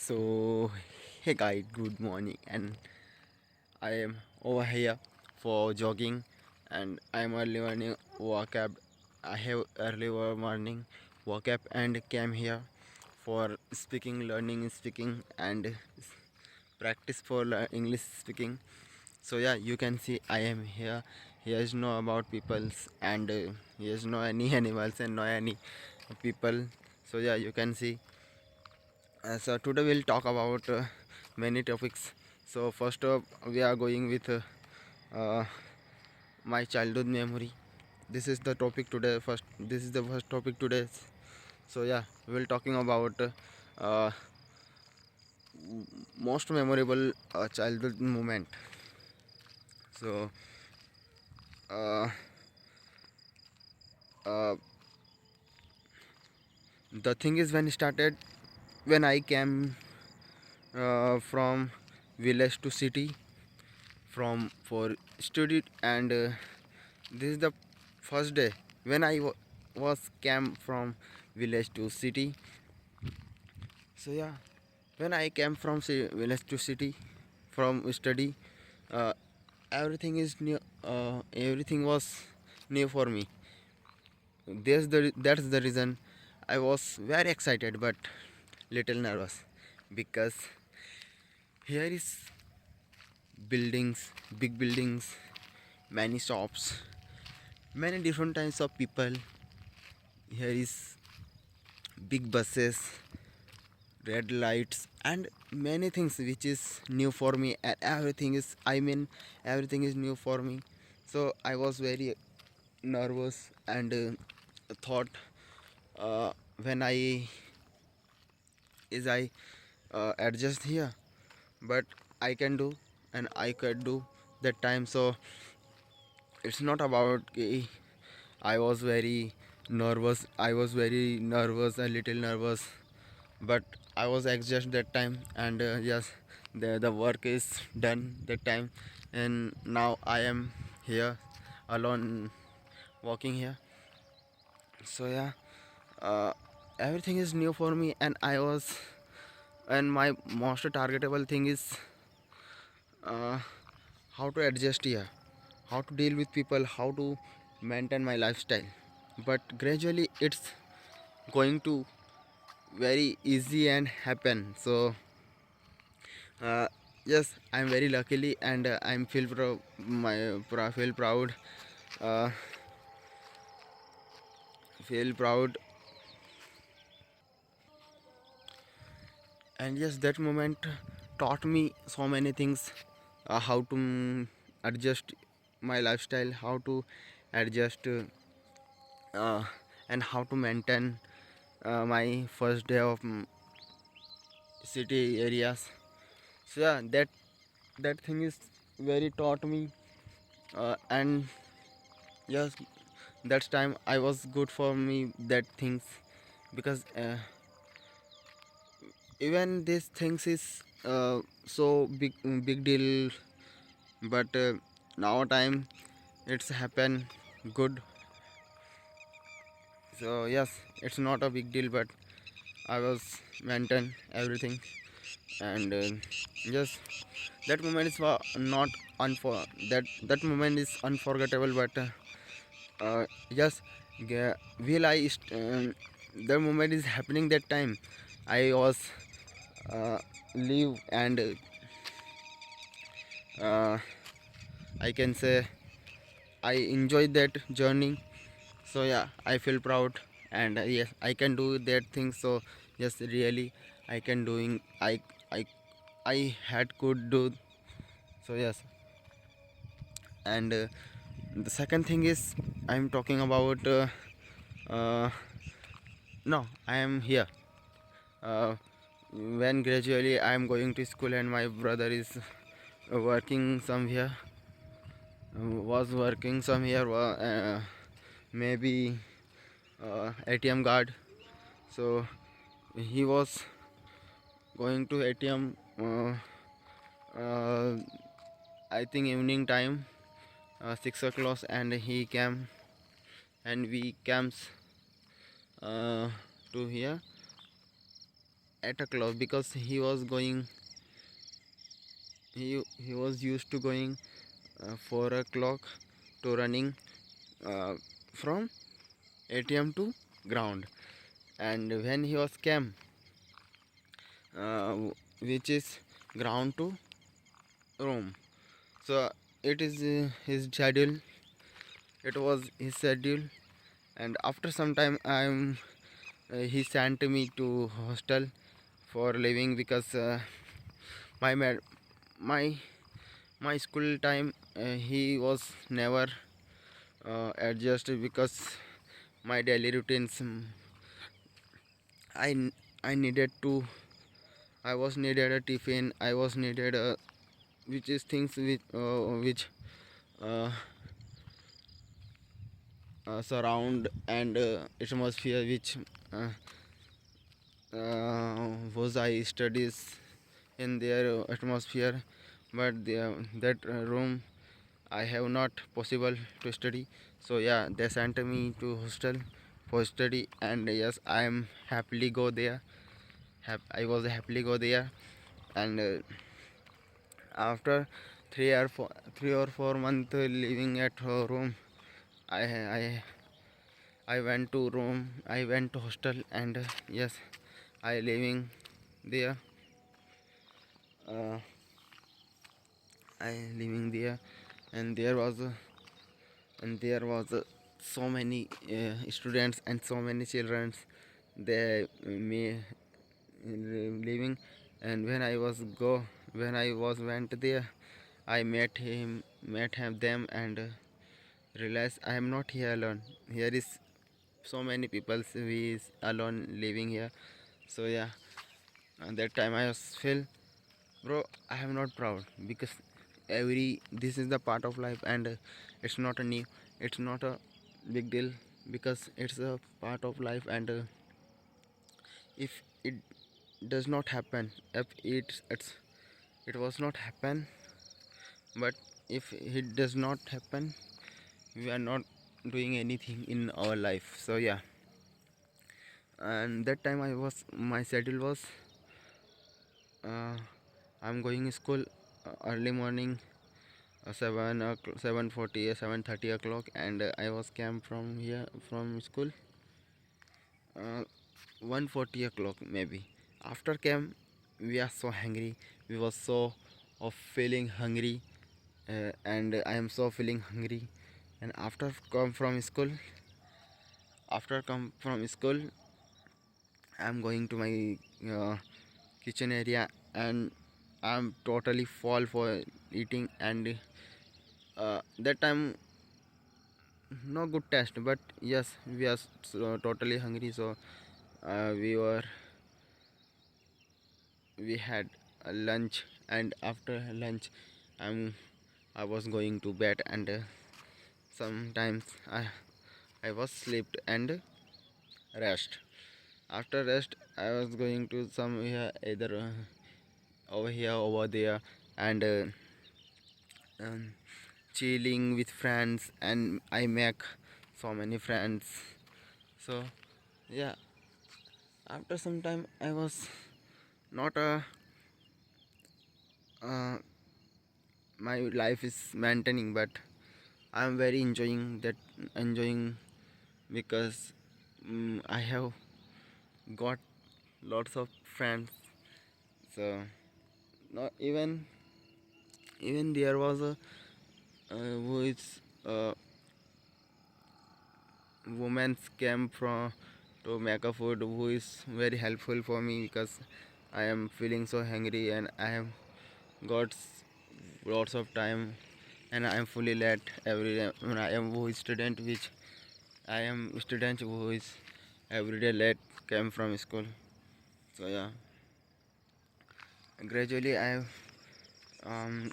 So, hey guys, good morning, and I am over here for jogging, and I am early morning woke up. I have early morning woke up and came here for speaking, learning speaking, and practice for English speaking. So yeah, you can see I am here. He has no about peoples, and he has no any animals and no any people. So yeah, you can see. So today we'll talk about many topics. So first up, we are going with uh, my childhood memory. This is the topic today. First, this is the first topic today. So yeah, we'll talking about uh, most memorable childhood moment. So uh, uh, the thing is when it started when I came from village to city from for study, and this is the first day when was came from village to city. So yeah, when I came from village to city from study, uh, everything is new. Everything was new for me. That's the reason I was very excited but little nervous, because here is buildings, big buildings, many shops, many different types of people. Here is big buses, red lights, and many things which is new for me, and everything is new for me. So I was very nervous and thought, uh, when I adjust here, but I can do, and I could do that time. So it's not about I was very nervous, a little nervous, but I was exhausted that time, and yes, the work is done that time, and now I am here alone walking here. So yeah, uh, everything is new for me, and my most targetable thing is uh, how to adjust here, how to deal with people, how to maintain my lifestyle. But gradually it's going to very easy and happen. So uh, yes, I'm very luckily, and I'm feel proud, uh, feel proud. And yes, that moment taught me so many things, how to adjust my lifestyle, how to adjust, uh, and how to maintain my first day of city areas. So yeah, that thing is very taught me, and yes, that time I was good for me that things, because even these things is so big deal, but now time it's happen good. So yes, it's not a big deal, but I was maintain everything, and yes, that moment is not that moment is unforgettable, but yes, will the moment is happening that time I was live, and uh, I can say I enjoyed that journey. So yeah, I feel proud, and yes, I can do that thing. So yes, really I can doing, I I had could do. So yes, and the second thing is I'm talking about, uh, no, I am here, uh, when gradually I am going to school, and my brother is working somewhere, was working somewhere, maybe ATM guard. So he was going to ATM, uh, I think evening time, 6 o'clock, and he came, and we comes uh, to here 8 o'clock because he was used to going 4 o'clock to running uh, from ATM to ground. And when he was came uh, which is ground to room, so it is his schedule, it was his schedule. And after some time he sent me to hostel for living because my med- my my school time he was never adjusted because my daily routines, I I needed to, I was needed a tiffin, I was needed a, which is things which uh, surround and atmosphere which uh, was I studies in their atmosphere. But that room I have not possible to study. So yeah, they sent me to hostel for study, and yes, I am happily go there. I was happily go there. And after 3 or 4 months living at room, I I I went to room. I went to hostel, and yes, I living there. Uh, I living there, and there was so many students and so many children. They me living, and when I was went there, I met him them, and realized I am not here alone. Here is so many people who is alone living here. So yeah, at that time I was feel, bro, I am not proud because every this is the part of life, and it's not a new, it's not a big deal because it's a part of life. And if it does not happen, if it was not happen, but if it does not happen, we are not doing anything in our life. So yeah, and that time my schedule was uh, I'm going to school early morning, 7:40 7:30 o'clock, and I was came from here from school uh, 1:40 o'clock maybe. After came, we are so hungry, we was so of feeling hungry, and I am so feeling hungry. And after come from school, I'm going to my kitchen area, and I'm totally fall for eating. And that time no good taste, but yes, we are totally hungry. So we had a lunch, and after lunch, I'm I was going to bed, and sometimes I was slept and rest. After rest, I was going to somewhere either over here, over there, and um, chilling with friends, and I make so many friends. So yeah, after some time, I was not a uh, my life is maintaining, but I'm very enjoying because I have got lots of friends. So not even there was a who is woman came from to make a food who is very helpful for me because I am feeling so hungry, and I have got lots of time, and I am fully late every day when I am who is student which I am student who is every day late came from school. So yeah, gradually I have um,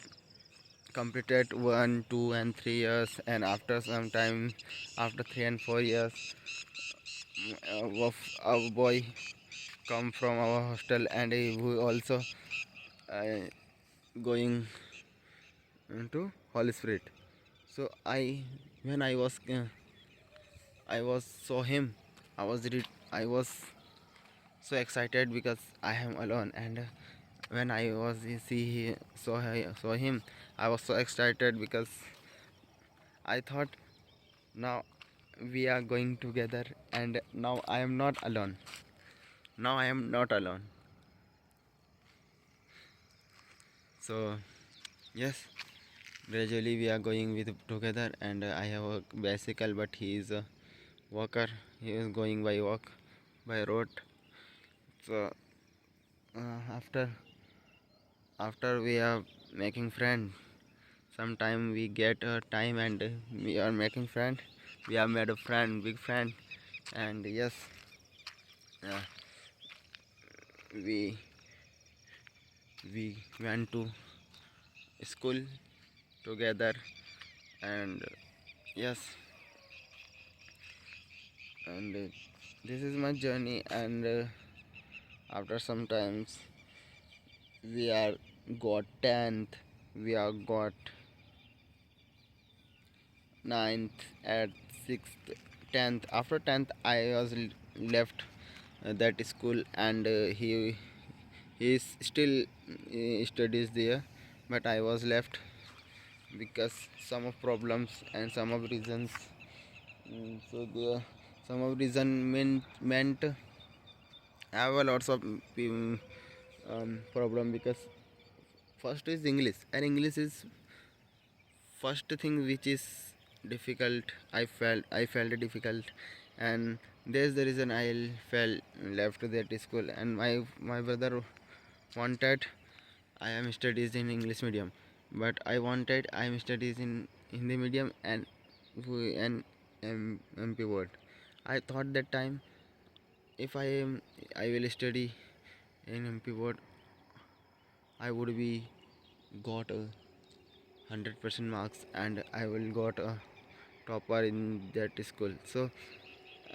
completed 1 2 and 3 years, and after some time, after 3 and 4 years, a boy come from our hostel, and he who also uh, going into Holy Spirit. So when I was saw him, I was so excited because I am alone. And when I was saw him, I was so excited because I thought now we are going together, and now I am not alone. Now I am not alone. So yes, gradually we are going with together, and I have a bicycle, but he is a walker. He is going by walk by road. So after we are making friend, sometime we get a time and we are making friend. We have made a friend, big friend, and yes, uh, we we went to school together, and yes, and this is my journey. And after some times we are got 10th, we are got ninth, at 6th, 10th. After 10th I was left that school, and he is still studies there, but I was left because some of problems and some of reasons. So the some of reason meant I have a lots of problem, because first is English, and English is first thing which is difficult. I felt difficult, and there's the reason I fell left that school. And my brother wanted I am studies in English medium, but I wanted I am studies in Hindi medium and MP word. I thought that time, if I will study in MP word, I would be got a 100% marks, and I will got a topper in that school. So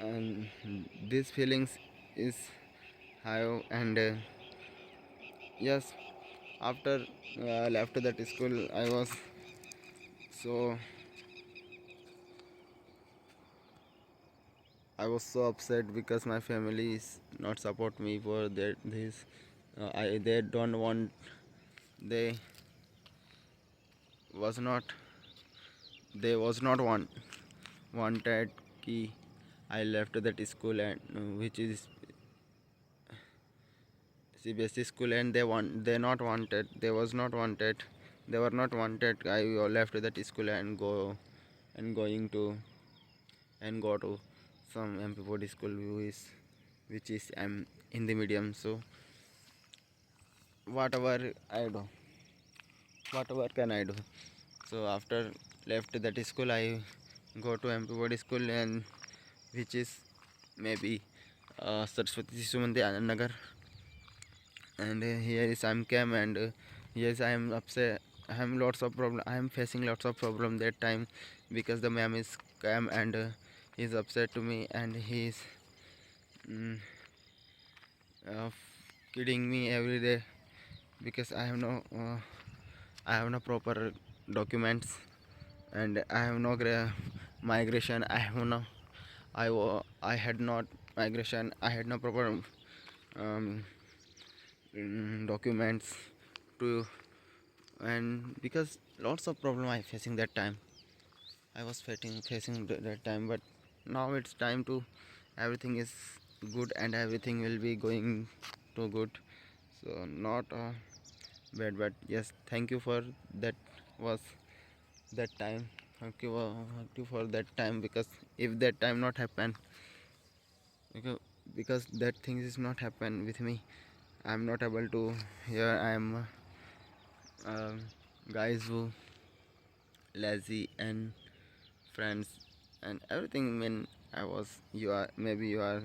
um, these feelings is have. And yes, after left that school, so I was so upset because my family is not support me for that this. I They don't want, they was not wanted ki I left that school, and which is CBSE school, and they were not wanted I left that school and going to and go to some MP board school which is in the medium. So whatever I do, whatever can I do? So after left that school, I go to MP board school, and which is maybe Saraswati Sishu Mandir Anand Nagar. And here is I'm cam, and yes, I am upset. I am lots of problem. I am facing lots of problem that time, because the ma'am is cam, and he is upset to me, and he is mm, uh, kidding me every day, because I have no proper documents, and I have no migration. I had not migration. I had no proper um, documents to, and because lots of problem I facing that time. I was facing that time, but now it's time to, everything is good, and everything will be going to good. So not bad, but yes, thank you for that. Was that time, thank you for that time, because if that time not happen, because, that things is not happen with me, I'm not able to. Here I am, guys who lazy and friends and everything. When I was, you are, maybe you are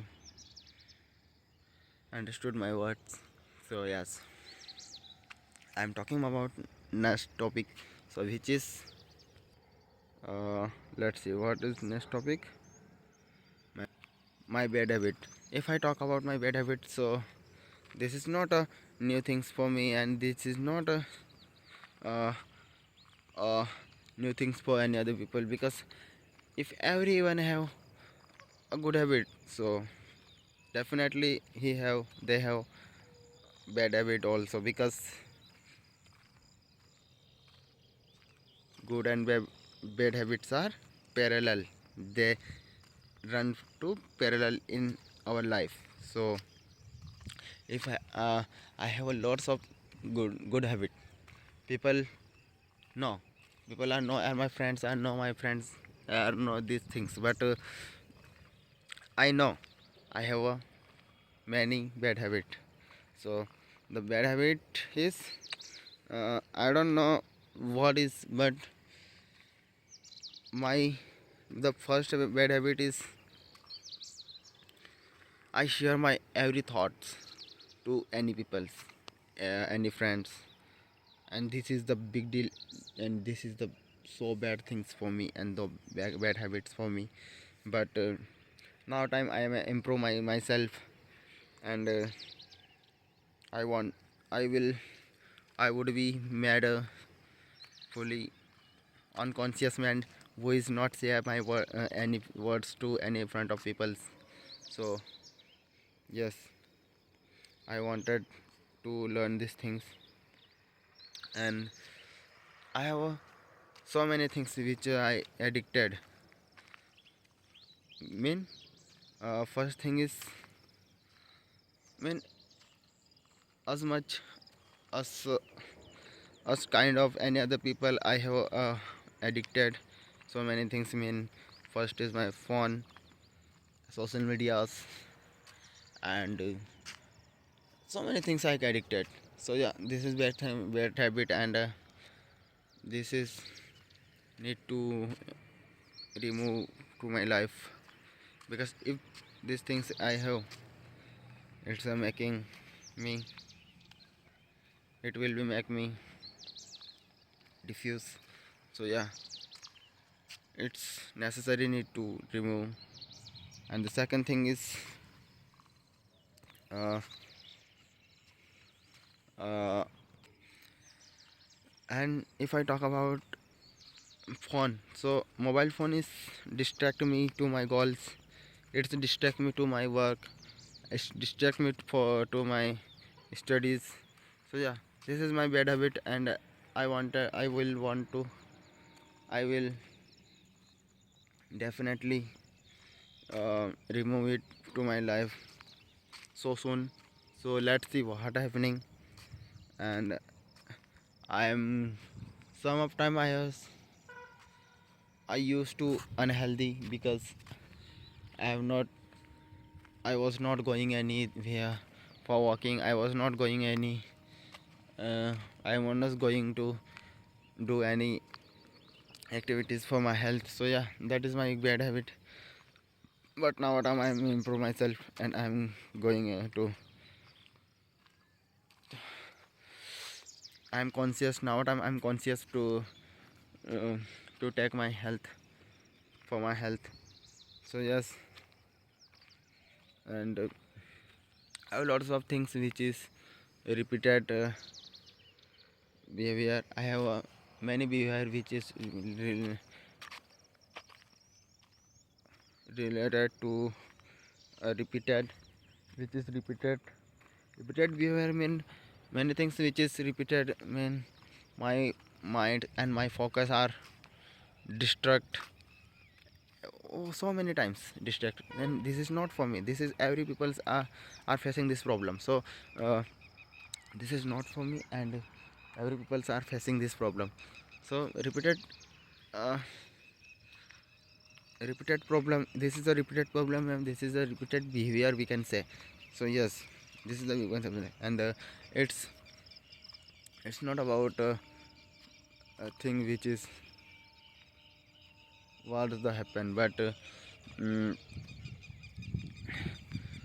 understood my words. So yes, I'm talking about next topic. So which is let's see what is next topic. My bad habit. If I talk about my bad habit, so this is not a new things for me, and this is not a uh, uh, new things for any other people, because if everyone have a good habit, so definitely they have bad habit also, because good and bad habits are parallel. They run to parallel in our life. So if I have a lots of good habit, people know, people are my friends, I know my friends are know these things, but I know I have a many bad habit. So the bad habit is, I don't know what is, but my the first bad habit is I share my every thoughts to any people's, any friends, and this is the big deal, and this is the so bad things for me and the bad habits for me. But now time I am improve myself, and I want, I will, I would be mad fully unconscious man who is not say my any words to any front of people. So yes, I wanted to learn these things, and I have so many things which I addicted. Mean, first thing is, mean, as much as as kind of any other people, I have addicted so many things. Mean, first is my phone, social medias, and so many things I addicted. So yeah, this is bad habit, and this is need to remove to my life, because if these things I have, it's making me, it will be make me diffuse. So yeah, it's necessary need to remove. And the second thing is, uh, uh, and if I talk about phone, so mobile phone is distract me to my goals, it's distract me to my work, it's distract me for to my studies. So yeah, this is my bad habit, and I will want to, I will definitely remove it to my life so soon. So let's see what happening. And I am, some of time I used to unhealthy, because I have not, I was not going anywhere for walking, I was not going any, I am not going to do any activities for my health. So yeah, that is my bad habit. But now what I'm improve myself, and I'm going to, I'm conscious now what I'm conscious uh, to take my health, for my health. So yes, and I have lots of things which is repeated behavior. I have many behavior which is related to repeated, which is repeated behavior mean many things which is repeated mean my mind and my focus are distract, so many times distract, and this is not for me, this is every people's are facing this problem. So uh, this is not for me, and every people's are facing this problem. So uh, repeated problem, this is a repeated problem, and this is a repeated behavior we can say. So yes, this is the concept, and it's it's not about a thing which is what does the happen, but mm,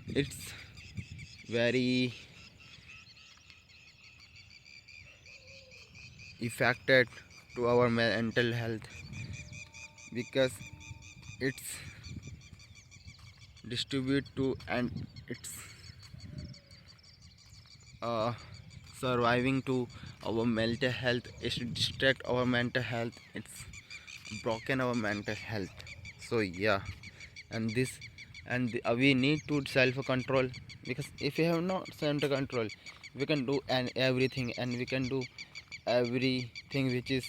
it's very affected to our mental health, because it's distribute to, and it's uh, surviving to our mental health, it's distract our mental health, it's broken our mental health. So yeah, and this, and we need to self control, because if we have not self control, we can do everything, and we can do everything which is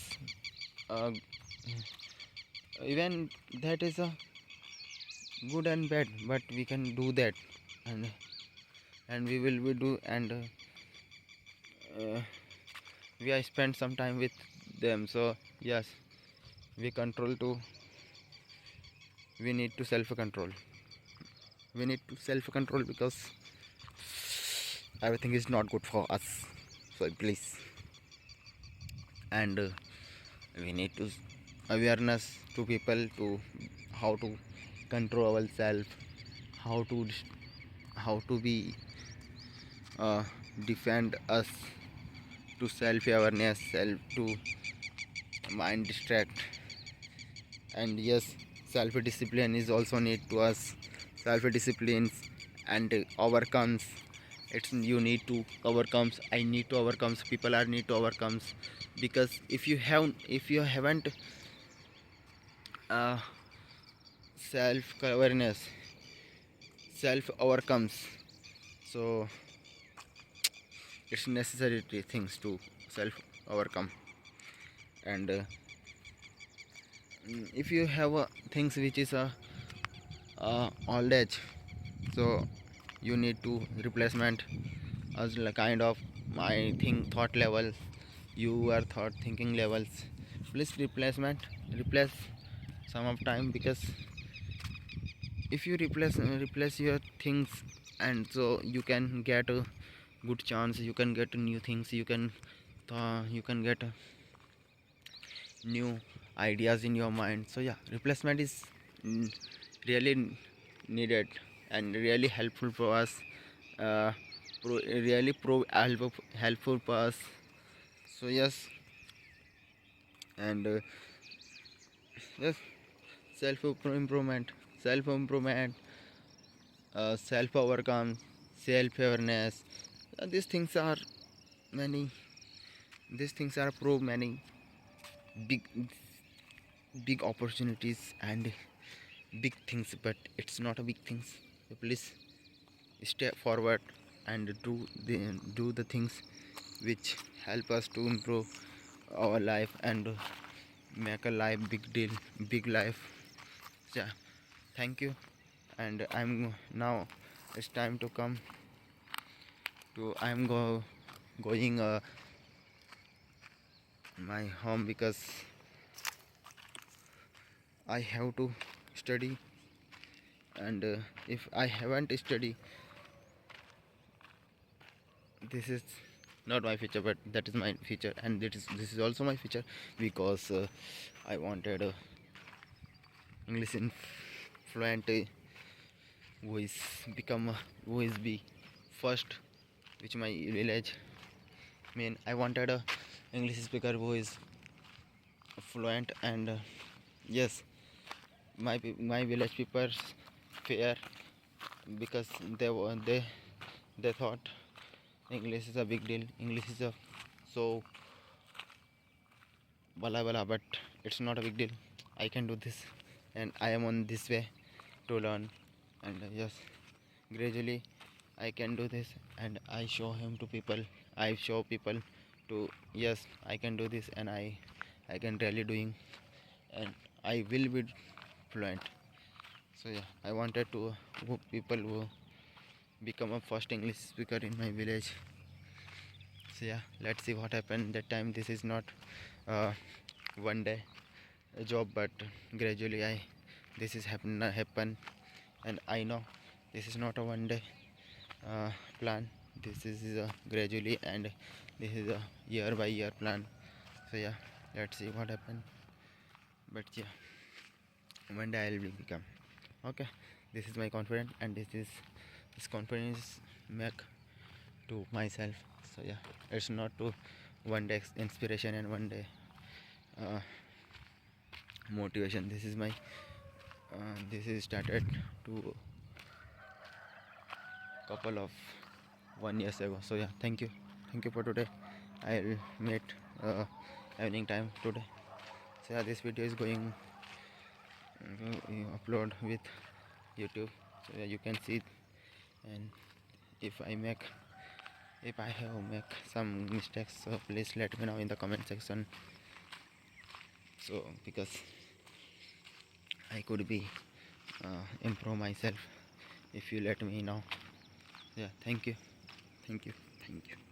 uh, even that is a good and bad, but we can do that, and we will we do, and we are spend some time with them. So yes, we control to we need to self control, we need to self control, because everything is not good for us. So please, and we need to awareness to people to how to control ourselves, how to how to be defend us, to self awareness, self to mind distract. And yes, self discipline is also need to us. Self discipline and overcomes, it's you need to overcomes, I need to overcomes, people are need to overcomes, because if you haven't uh, self awareness, self overcomes, so it's necessary things to self overcome. And if you have things which is old age, so you need to replacement as kind of my thought levels, you are thought thinking levels, please replace some of time, because if you replace your things, and so you can get a good chance, you can get new things, you can get new ideas in your mind. So yeah, replacement is mm, really needed and really helpful for us, uh, really helpful for us. So yes, and yes, self improvement, self improvement, self overcome, self awareness, these things are many, these things are prove many big big opportunities and big things, but it's not a big things. So please step forward and do the things which help us to improve our life and make a life big deal, big life. Yeah, thank you. And I'm now, it's time to come to I'm going my home, because I have to study, and if I haven't study, this is not my future, but that is my future, and this is also my future, because I wanted English in fluent, who is become who is be first, which my village mean. I wanted a English speaker who is fluent, and yes, my village people fear, because they thought English is a big deal, English is a so bala bala, but it's not a big deal. I can do this, and I am on this way to learn, and yes, gradually I can do this, and I show him to people, I show people to, yes, I can do this, and I can really doing, and I will be fluent. So yeah, I wanted to people who become a first English speaker in my village. So yeah, let's see what happened that time. This is not uh, one day a job, but gradually I this is happen, and I know this is not a one day plan. This is gradually, and this is a year by year plan. So yeah, let's see what happened. But yeah, one day I will become okay. This is my confidence, and this confidence make to myself. So yeah, it's not to one day inspiration and one day uh, motivation. This is my this is started to couple of 1 years ago. So yeah, thank you for today. I'll meet evening time today. So yeah, this video is going upload with YouTube. So yeah, you can see. And if I have make some mistakes, so please let me know in the comment section, so because I could be improve myself if you let me know. Yeah, thank you, thank you, thank you.